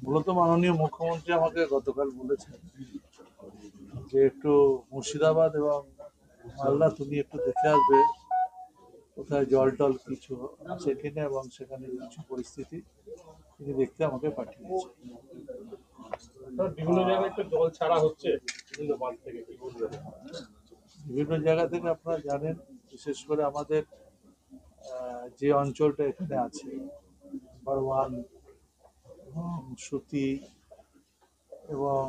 মূলত মাননীয় মুখ্যমন্ত্রী আমাকে গতকাল বলেছেন যে একটু মুর্শিদাবাদ এবং মালদা তুমি একটু দেখে আসবে কোথায় জল টল কিছু আছে কিনা এবং সেখানে কিছু পরিস্থিতি তিনি দেখতে আমাকে পাঠিয়েছেন। বিভিন্ন জায়গায় তো জল ছাড়া হচ্ছে বিভিন্ন বাঁধ থেকে, কি বলবেন? বিভিন্ন জায়গা থেকে আপনারা জানেন, বিশেষ করে আমাদের যে অঞ্চলটা এখানে আছে বারওয়ান এবং সুতি এবং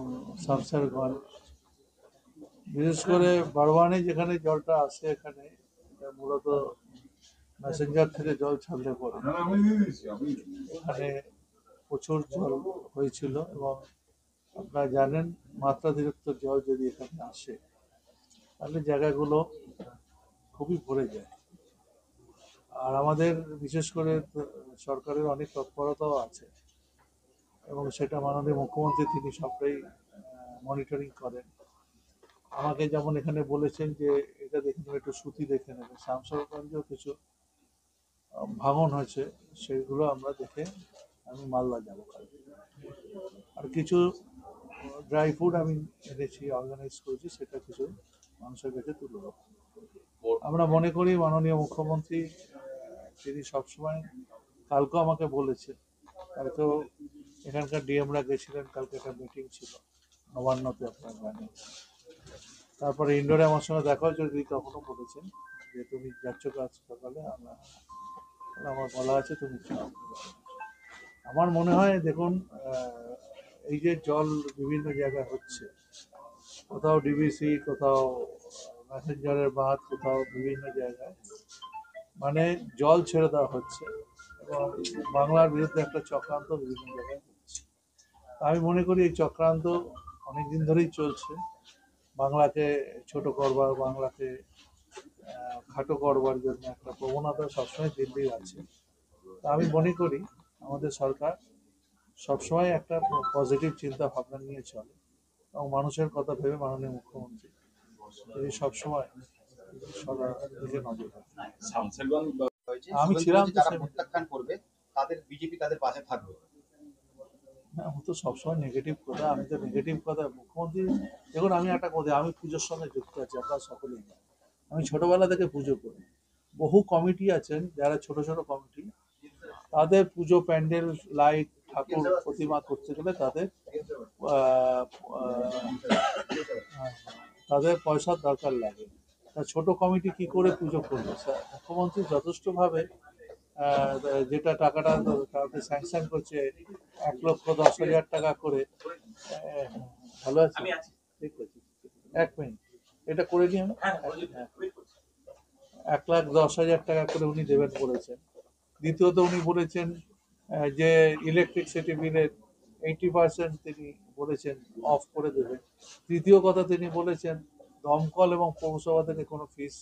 শামসারগঞ্জ, বিশেষ করে বারওয়ানে যেখানে জলটা আসে এখানে মূলত ম্যাসেঞ্জার থেকে জল ছাড়লে পরে এখানে প্রচুর জল হয়েছিল এবং আপনারা জানেন মাত্রাতিরিক্ত জল যদি এখানে আসে তাহলে জায়গাগুলো খুবই ভরে যায়। আর আমাদের বিশেষ করে সরকারের অনেক তৎপরতাও আছে এবং সেটা মাননীয় মুখ্যমন্ত্রী তিনি সবটাই মনিটরিং করেন। আমাকে যেমন এখানে বলেছেন যে এটা দেখে নেবে, একটু সুতি দেখে নেবে, শামসারগঞ্জেও কিছু ভাঙন হয়েছে, সেগুলো আমরা দেখে আমি মালদা যাবো কালকে। আর কিছু ড্রাই ফুড আমি এনেছি, অর্গানাইজ করেছি, সেটা কিছু মানুষের কাছে তুলে দেবো। আমরা মনে করি মাননীয় মুখ্যমন্ত্রী তিনি সবসময়, কালকেও আমাকে বলেছেন, কালকেও এখানকার ডিএমরা গেছিলেন, কালকে একটা মিটিং ছিল নবান্নতে আপনারা জানেন। তারপরে ইন্ডোরে আমার সঙ্গে দেখা হয়েছে, যদি কখনো বলেছেন যে তুমি যাচ্ছ কাজ সকালে, আমার বলা আছে তুমি চাও। আমার মনে হয় দেখুন, এই যে জল বিভিন্ন জায়গায় হচ্ছে, কোথাও ডিবিসি, কোথাও ম্যাসেঞ্জারের বাঁধ, কোথাও বিভিন্ন জায়গায় মানে জল ছেড়ে দেওয়া হচ্ছে এবং বাংলার বিরুদ্ধে একটা চক্রান্ত বিভিন্ন জায়গায় হচ্ছে। আমি মনে করি এই চক্রান্ত অনেকদিন ধরেই চলছে, বাংলাকে ছোট করবার, বাংলাকে খাটো করবার জন্য একটা প্রবণতা সবসময় দিল্লির আছে। তা আমি মনে করি আমাদের সরকার সবসময় একটা পজিটিভ চিন্তা ভাবনা নিয়ে চলে এবং মানুষের কথা ভেবে মাননীয় মুখ্যমন্ত্রী তিনি সবসময় সবার দিকে নজর রাখেন। আমি ছিলাম করবে তাদের বিজেপি তাদের পাশে থাকবে। আমি তো সবসময় নেগেটিভ কথা, আমি তো নেগেটিভ কথা মুখ্যমন্ত্রী। দেখুন আমি একটা কথা, আমি পুজোর সঙ্গে যুক্ত আছি, আপনারা সকলেই জানেন। আমি ছোটবেলা থেকে পুজো করি। বহু কমিটি আছেন যারা ছোট ছোট কমিটি, তাদের পুজো প্যান্ডেল, লাইট, ঠাকুর প্রতিমা করতে গেলে তাদের পয়সার দরকার লাগে। তা ছোট কমিটি কি করে পুজো করবে? মুখ্যমন্ত্রী যথেষ্টভাবে যেটা টাকাটা কাউকে স্যাংশন করছে 1,10,000 টাকা করে। ভালো আছে, ঠিক আছে, 1 মিনিট এটা করে নিই আমি। 1,10,000 টাকা করে উনি দেবেন বলেছেন। দ্বিতীয়ত উনি বলেছেন যে ইলেকট্রিসিটি বিলের 80% তিনি বলেছেন অফ করে দেবেন। তৃতীয় কথা তিনি বলেছেন দমকল এবং পৌরসভা থেকে কোনো ফিস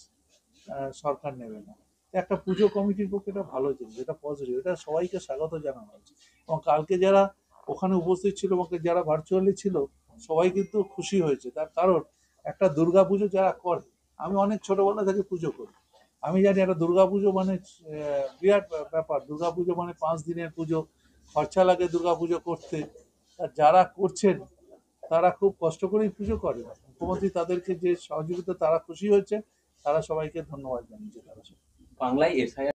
সরকার নেবে না। একটা পুজো কমিটির পক্ষে এটা ভালো জিনিস, এটা পজিটিভ, এটা সবাইকে স্বাগত জানানো হয়েছে। এবং কালকে যারা ওখানে উপস্থিত ছিল এবং যারা ভার্চুয়ালি ছিল সবাই কিন্তু খুশি হয়েছে। তার কারণ একটা দুর্গা পুজো যারা করে, আমি অনেক ছোটবেলা থেকে পুজো করি, আমি জানি একটা দুর্গা পুজো মানে বিরাট ব্যাপার। দুর্গা পুজো মানে 5 দিনের পুজো, খরচা লাগে দুর্গা পুজো করতে। আর যারা করছেন তারা খুব কষ্ট করেই পুজো করে। মুখ্যমন্ত্রী তাদেরকে যে সহযোগিতা, তারা খুশি হয়েছে, তারা সবাইকে ধন্যবাদ জানিয়েছে। তারা বাংলায় এসআইআর